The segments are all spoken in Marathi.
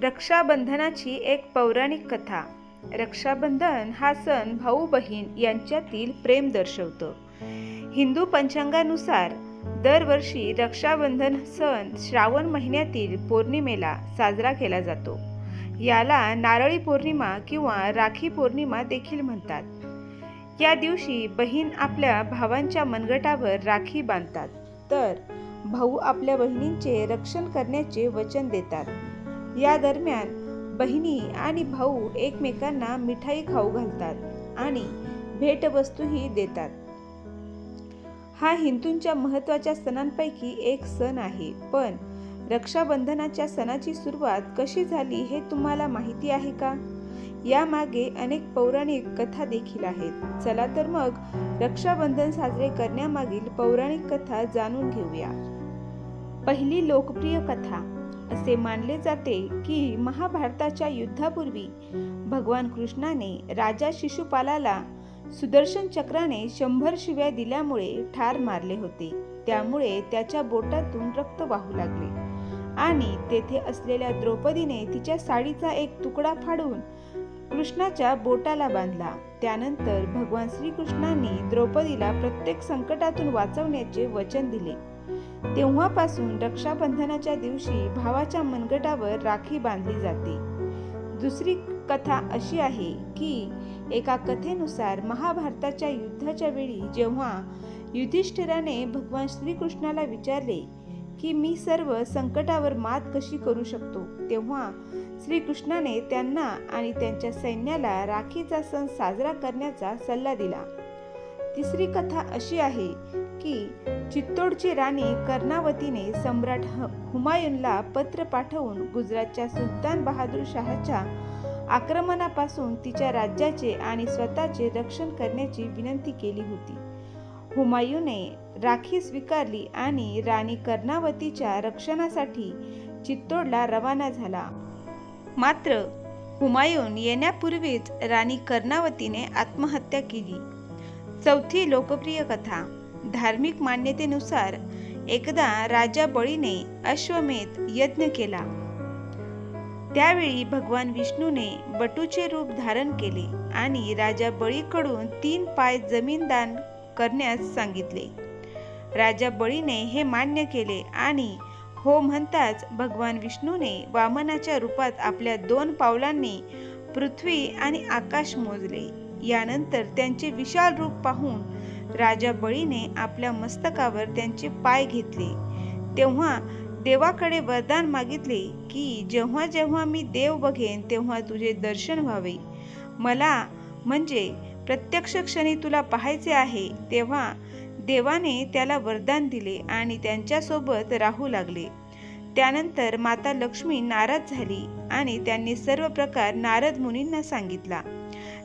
रक्षाबंधनाची एक पौराणिक कथा। रक्षाबंधन हा सण भाऊ बहीण यांच्यातील प्रेम दर्शवतो। हिंदू पंचांगानुसार दरवर्षी रक्षाबंधन सण श्रावण महिन्यातील पौर्णिमेला साजरा केला जातो। याला नारळी पौर्णिमा किंवा राखी पौर्णिमा देखील म्हणतात। या दिवशी बहीण आपल्या भावांच्या मनगटावर राखी बांधतात, तर भाऊ आपल्या बहिणींचे रक्षण करण्याचे वचन देतात। या दरम्यान बहिणी आणि भाऊ एकमेकांना मिठाई खाऊ घालतात आणि भेटवस्तूही देतात। हा हिंदूंच्या महत्त्वाच्या सणांपैकी एक सण आहे। पण रक्षाबंधनाच्या सणाची सुरुवात कशी झाली हे तुम्हाला माहिती आहे का? यामागे अनेक पौराणिक कथा देखील आहेत। चला तर मग रक्षाबंधन साजरे करण्यामागील पौराणिक कथा जाणून घेऊया। पहिली लोकप्रिय कथा। असे मानले जाते की महाभारताच्या युद्धापूर्वी भगवान कृष्णाने राजा शिशुपालाला सुदर्शन चक्राने 100 शिव्या दिल्यामुळे ठार मारले होते। त्यामुळे त्याच्या बोटातून रक्त वाहू लागले आणि तेथे असलेल्या द्रौपदीने तिच्या साडीचा एक तुकडा फाडून कृष्णाच्या बोटाला बांधला। त्यानंतर भगवान श्रीकृष्णांनी द्रौपदीला प्रत्येक संकटातून वाचवण्याचे वचन दिले। तेव्हापासून रक्षाबंधनाच्या दिवशी भावाच्या मनगटावर राखी बांधली जाते। दुसरी कथा अशी आहे की एका कथेनुसार महाभारताच्या युद्धाच्या वेळी जेव्हा युधिष्ठिराने भगवान श्रीकृष्णाला विचारले की मी सर्व संकटावर मात कशी करू शकतो, तेव्हा श्रीकृष्णाने त्यांना आणि त्यांच्या सैन्याला राखीचा सण साजरा करण्याचा सल्ला दिला। तिसरी कथा अशी आहे की चित्तोडची राणी कर्णावतीने सम्राट हुमायूनला पत्र पाठवून गुजरातच्या सुलतान बहादूर शाहच्या आक्रमणापासून तिच्या राज्याचे आणि स्वतःचे रक्षण करण्याची विनंती केली होती। हुमायूनने राखी स्वीकारली आणि राणी कर्णावतीच्या रक्षणासाठी चित्तोडला रवाना झाला। मात्र हुमायून येण्यापूर्वीच राणी कर्णावतीने आत्महत्या केली। चौथी लोकप्रिय कथा। धार्मिक मान्यतेनुसार एकदा राजा बळीने अश्वमेध यज्ञ केला। त्यावेळी भगवान विष्णूने बटूचे रूप धारण केले आणि राजा बळीकडून 3 पाय जमीन दान करण्यास सांगितले। राजा बळीने हे मान्य केले आणि हो म्हणताच भगवान विष्णूने वामनाच्या रूपात आपल्या 2 पावलांनी पृथ्वी आणि आकाश मोजले। यानंतर त्यांचे विशाल रूप पाहून राजा बळीने आपल्या मस्तकावर त्यांचे पाय घेतले। तेव्हा देवाकडे वरदान मागितले की जेव्हा जेव्हा मी देव बघेन तेव्हा तुझे दर्शन व्हावे। मला म्हणजे प्रत्यक्ष क्षणी तुला पाहायचे आहे। तेव्हा देवाने त्याला वरदान दिले आणि त्यांच्यासोबत राहू लागले। त्यानंतर माता लक्ष्मी नाराज झाली आणि त्यांनी सर्व प्रकार नारद मुनींना सांगितला।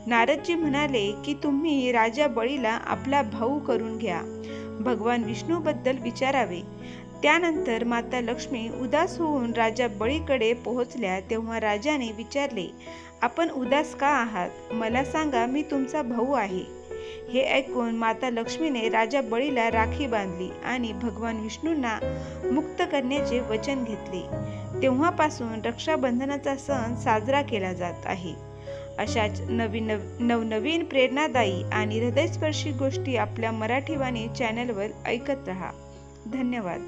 नारदजी म्हणाले की तुम्ही राजा बळीला आपला भाऊ करून घ्या, भगवान विष्णूबद्दल विचारावे। त्यानंतर माता लक्ष्मी उदास होऊन राजा बळीकडे पोहोचल्या। तेव्हा राजाने विचारले, आपण उदास का आहात? मला सांगा, मी तुमचा भाऊ आहे। हे ऐकून माता लक्ष्मीने राजा बळीला राखी बांधली आणि भगवान विष्णूंना मुक्त करण्याचे वचन घेतले। तेव्हापासून रक्षाबंधनाचा सण साजरा केला जात आहे। अशाच नवनवीन प्रेरणादायी आणि हृदयस्पर्शी गोष्टी आपल्या मराठी वाणी चॅनलवर ऐकत रहा। धन्यवाद।